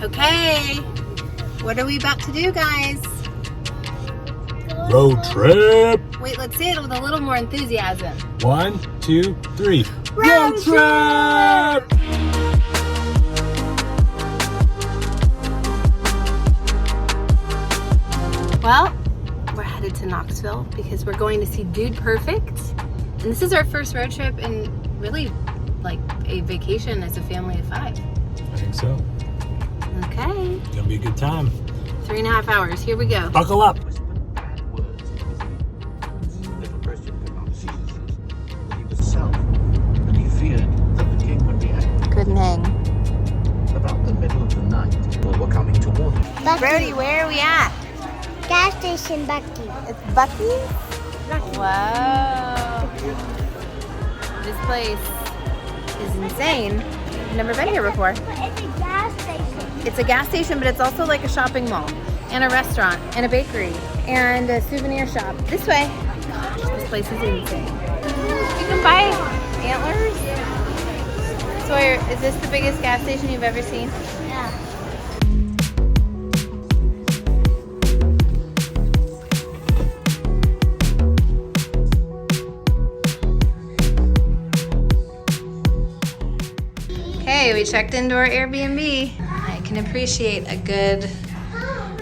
Okay, what are we about to do, guys? Road trip. Wait, let's say it with a little more enthusiasm. 1, 2, 3. Road trip! Well, we're headed to Knoxville because we're going to see Dude Perfect. And this is our first road trip and really like a vacation as a family of 5. I think so. Okay. It's gonna be a good time. 3.5 hours. Here we go. Buckle up. Good name. About the middle of the night, we're coming toward him. Brody, where are we at? Gas station Bucky. It's Bucky's? Wow. This place is insane. I've never been here before. But it's a gas station. It's a gas station, but it's also like a shopping mall and a restaurant and a bakery and a souvenir shop. This way. Gosh, this place is insane. You can buy antlers. Sawyer, is this the biggest gas station you've ever seen? Yeah. Okay, we checked into our Airbnb. I can appreciate a good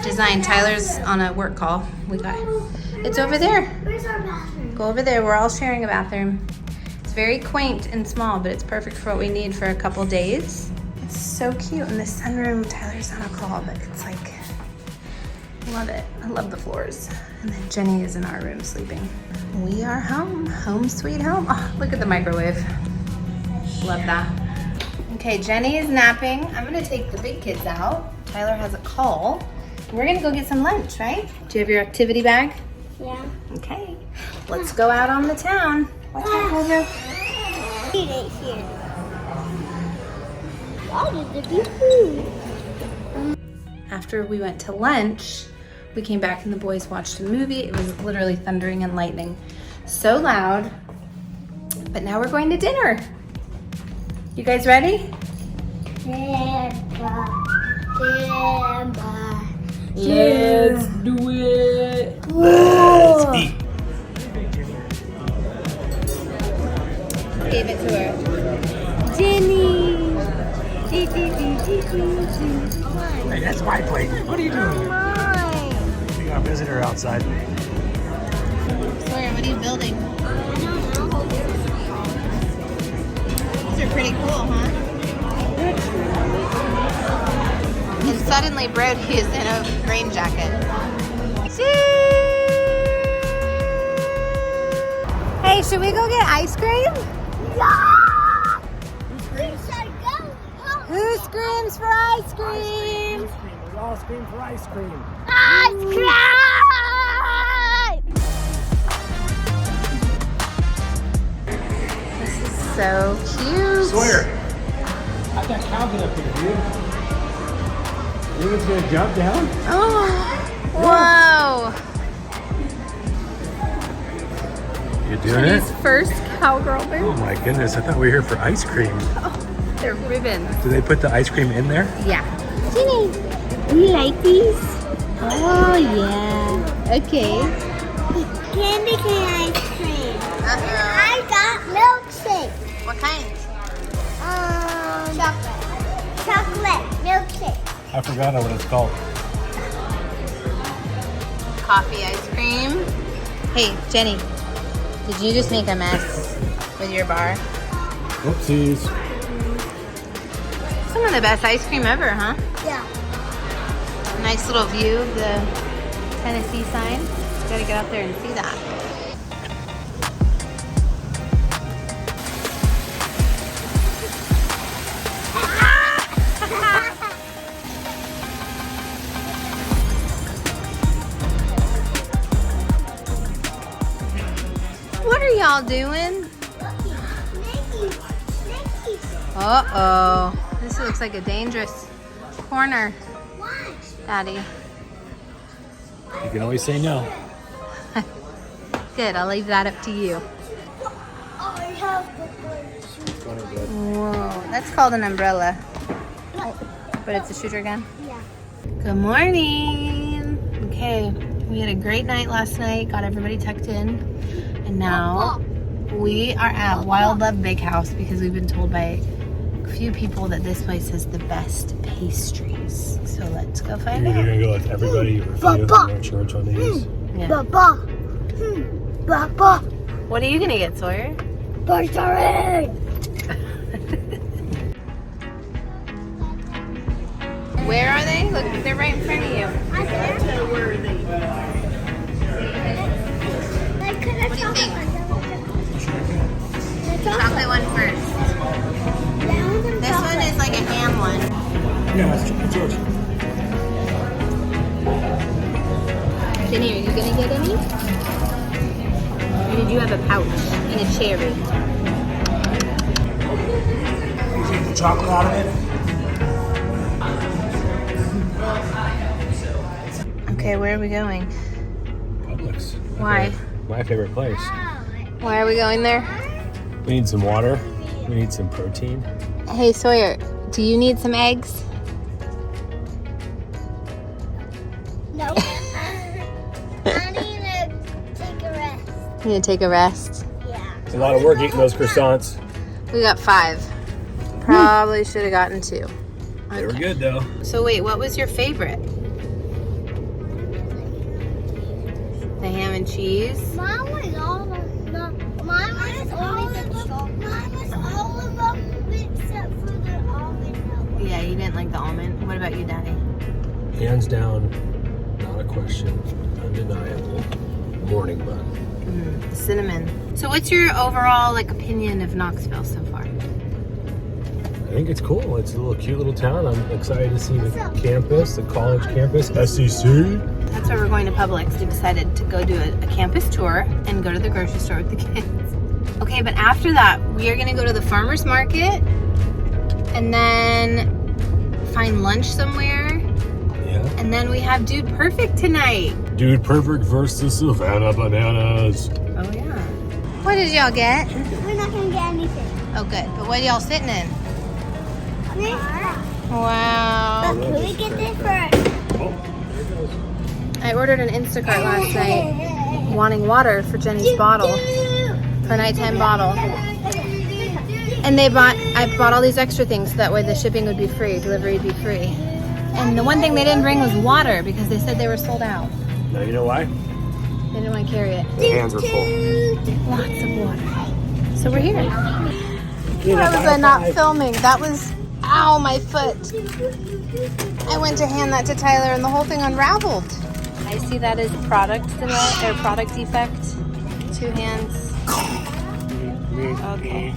design. Tyler's on a work call. It's over there. Where's our bathroom? Go over there. We're all sharing a bathroom. It's very quaint and small, but it's perfect for what we need for a couple days. It's so cute. In the sunroom, Tyler's on a call, but it's like, I love it. I love the floors. And then Jenny is in our room sleeping. We are home. Home sweet home. Oh, look at the microwave. Love that. Okay, Jenny is napping. I'm gonna take the big kids out. Tyler has a call. We're gonna go get some lunch, right? Do you have your activity bag? Yeah. Okay, let's go out on the town. Watch out, Mojo. Eat it here. Why did it be food? After we went to lunch, we came back and the boys watched a movie. It was literally thundering and lightning. So loud. But now we're going to dinner. You guys ready? Let's do it. Let's eat. Gave it to her. Jenny. Hey, that's my plate. What are you doing? We got a visitor outside. Sawyer, what are you building? These are pretty cool, huh? And suddenly Brody is in a rain jacket. Hey, should we go get ice cream? Yeah! We should go home. Who screams for ice cream? We all scream for ice cream. Ice cream! This is so cute. Sawyer, I've got Calvin up here, dude. You think it's gonna jump down? Oh, whoa. You doing Jenny's first cowgirl Oh boot. my goodness, I thought we were here for ice cream. Oh, they're ribbons. Do they put the ice cream in there? Yeah. Jenny, you like these? Oh, yeah. Okay. Candy cane ice cream. Uh-oh. I got milkshake. What kind? Chocolate milkshake. I forgot what it's called. Coffee ice cream. Hey, Jenny, did you just make a mess with your bar? Whoopsies. Some of the best ice cream ever, huh? Yeah. Nice little view of the Tennessee sign. Gotta get out there and see that. What are y'all doing? Uh-oh. This looks like a dangerous corner, Daddy. You can always say no. Good, I'll leave that up to you. I have Whoa, that's called an umbrella. But it's a shooter gun? Yeah. Good morning. Okay, we had a great night last night, got everybody tucked in, and now we are at Wild Love Bakehouse because we've been told by a few people that this place has the best pastries. So let's go find You're out. gonna go with everybody review no insurance on these. Yeah. Papa. Papa. What are you gonna get, Sawyer? Bakery. Where are they? Look, they're right in front of you. What do you think? Chocolate one first. This one is like a ham one. Yeah, it's yours. Jenny, are you gonna get any? Or did you have a pouch and a cherry? You take the chocolate out of it. Okay, where are we going? Publix. Why? My favorite place. Why are we going there? We need some water. We need some protein. Hey Sawyer, do you need some eggs? No. I need to take a rest. You need to take a rest? Yeah. It's a lot of work eating those croissants. We got 5. Probably should have gotten 2. They were good though. So wait, what was your favorite? The ham and cheese? Mine was all of them. Mine was only the chocolate. Mine was all of them except for the almond milk. Yeah, you didn't like the almond. What about you, Daddy? Hands down, not a question, undeniable. Morning bun. The cinnamon. So what's your overall opinion of Knoxville so far? I think it's cool. It's a cute little town. I'm excited to see the campus, the college campus, SEC. That's where we're going to Publix. We decided to go do a campus tour and go to the grocery store with the kids. Okay, but after that, we are gonna go to the farmer's market and then find lunch somewhere. Yeah. And then we have Dude Perfect tonight. Dude Perfect versus Savannah Bananas. Oh yeah. What did y'all get? We're not going to get anything. Oh good, but what are y'all sitting in? But Wow. can we get this first? Oh, there it goes. I ordered an Instacart last night wanting water for Jenny's bottle, her nighttime bottle. And I bought all these extra things so that way the shipping would be free, delivery would be free. And the one thing they didn't bring was water because they said they were sold out. Now you know why? They didn't want to carry it. The hands are full. Lots of water. So we're here. Why was I not filming? That was, ow, my foot. I went to hand that to Tyler and the whole thing unraveled. I see that as product delay or product defect. 2 hands. Okay.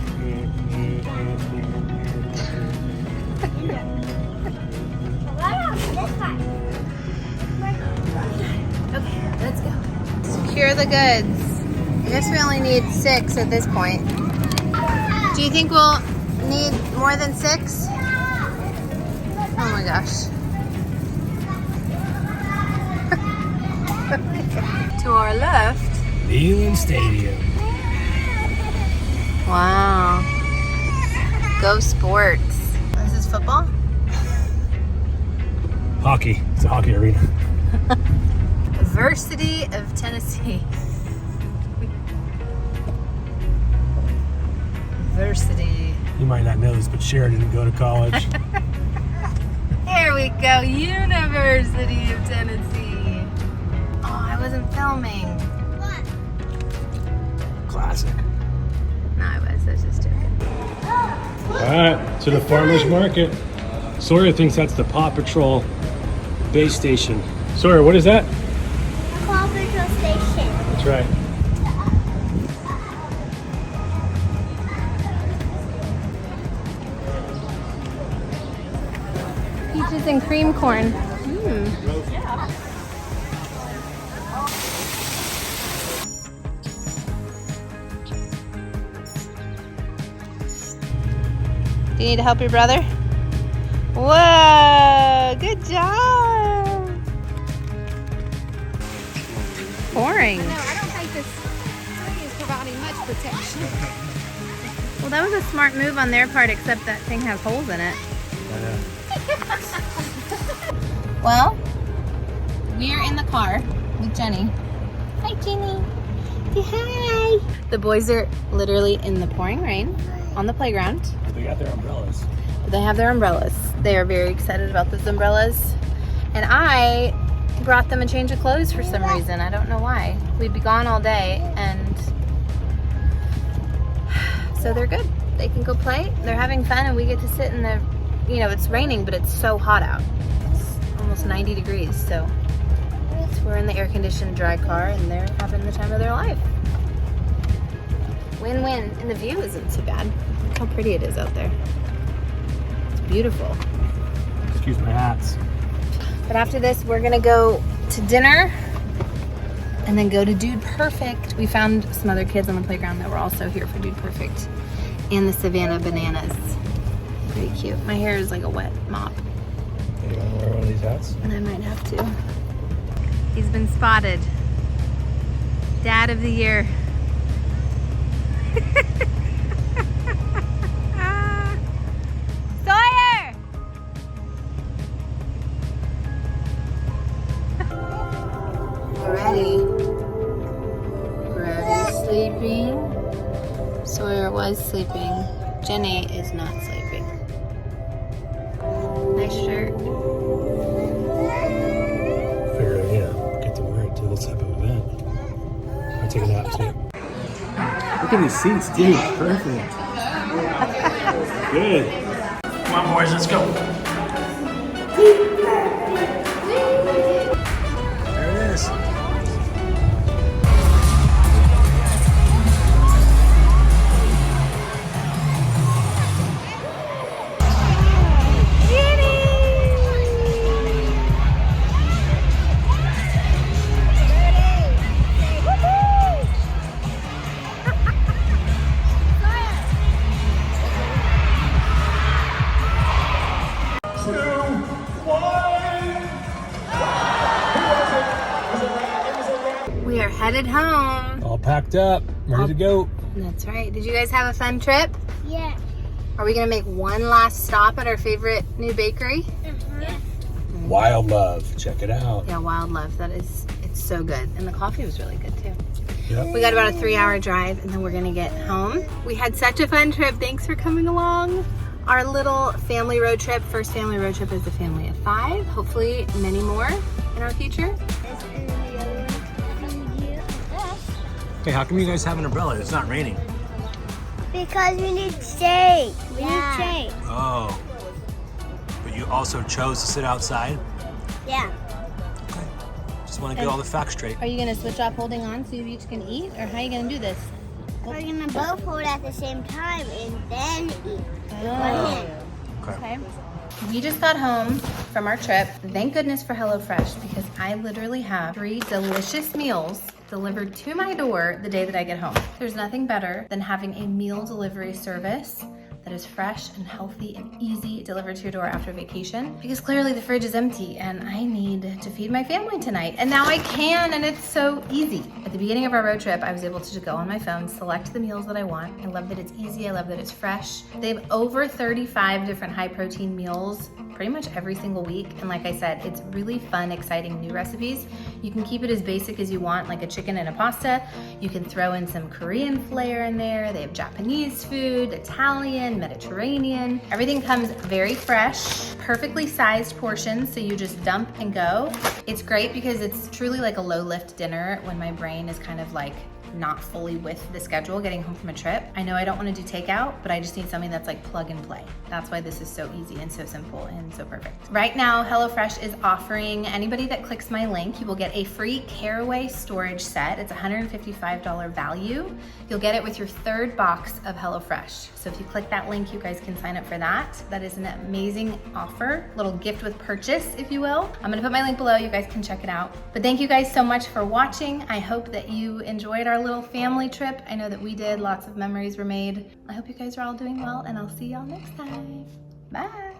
Okay, let's go. Secure the goods. I guess we only need 6 at this point. Do you think we'll need more than 6? Oh my gosh. To our left. Neyland Stadium. Wow. Go sports. This is football? Hockey. It's a hockey arena. University of Tennessee. University. You might not know this, but Sharrah didn't go to college. Here we go. University of Tennessee. Oh, I wasn't filming. Classic. No, I was just joking. Alright, to the farmer's market. Sawyer thinks that's the Paw Patrol base station. Sawyer, what is that? Paw Patrol station. That's right. Peaches and cream corn. Do you need to help your brother? Whoa, good job. Boring. No, I don't think this tree is providing much protection. Well, that was a smart move on their part, except that thing has holes in it. I know. Well, we're in the car with Jenny. Hi, Jenny. Say hi. The boys are literally in the pouring rain on the playground. They got their umbrellas. They have their umbrellas. They are very excited about those umbrellas. And I brought them a change of clothes for some reason. I don't know why. We'd be gone all day, and so they're good. They can go play. They're having fun, and we get to sit in the, you know, it's raining, but it's so hot out. It's almost 90 degrees, so we're in the air-conditioned dry car, and they're having the time of their life. Win-win, and the view isn't too bad. Look how pretty it is out there. It's beautiful. Excuse my hats. But after this, we're gonna go to dinner and then go to Dude Perfect. We found some other kids on the playground that were also here for Dude Perfect and the Savannah Bananas. Pretty cute. My hair is like a wet mop. You wanna wear one of these hats? And I might have to. He's been spotted. Dad of the year. Sawyer! Ready. Ready, sleeping. Sawyer was sleeping. Jenny is not sleeping. Nice shirt. Figure, yeah, get to wear it to this type of event. I take a nap too. Look at these seats, dude. Perfect. Good. Come on, boys, let's go. There it is. We are headed home. All packed up, ready to go. That's right. Did you guys have a fun trip? Yeah. Are we gonna make one last stop at our favorite new bakery? Wild Love, check it out. Yeah, Wild Love. That is, it's so good. And the coffee was really good too. Yep. We got about a 3-hour drive and then we're gonna get home. We had such a fun trip. Thanks for coming along. Our little family road trip, first family road trip as a family of 5. Hopefully many more in our future. Hey, how come you guys have an umbrella? It's not raining. Because we need shade. We need shade. Oh. But you also chose to sit outside? Yeah. Okay. Just want to get all the facts straight. Are you gonna switch off holding on so you each can eat? Or how are you gonna do this? We're gonna both hold at the same time and then eat. Oh. Okay. We just got home from our trip. Thank goodness for HelloFresh because I literally have 3 delicious meals delivered to my door the day that I get home. There's nothing better than having a meal delivery service that is fresh and healthy and easy delivered to your door after vacation because clearly the fridge is empty and I need to feed my family tonight. And now I can, and it's so easy. At the beginning of our road trip, I was able to just go on my phone, select the meals that I want. I love that it's easy. I love that it's fresh. They have over 35 different high protein meals pretty much every single week. And like I said, it's really fun, exciting new recipes. You can keep it as basic as you want, like a chicken and a pasta. You can throw in some Korean flair in there. They have Japanese food, Italian, Mediterranean. Everything comes very fresh, perfectly sized portions, so you just dump and go. It's great because it's truly like a low lift dinner when my brain is kind of like not fully with the schedule getting home from a trip. I know I don't want to do takeout, but I just need something that's like plug and play. That's why this is so easy and so simple and so perfect. Right now, HelloFresh is offering anybody that clicks my link, you will get a free Caraway storage set. It's a $155 value. You'll get it with your 3rd box of HelloFresh. So if you click that link, you guys can sign up for that. That is an amazing offer, little gift with purchase, if you will. I'm gonna put my link below, you guys can check it out. But thank you guys so much for watching. I hope that you enjoyed our little family trip. I know that we did, lots of memories were made. I hope you guys are all doing well and I'll see y'all next time. Bye.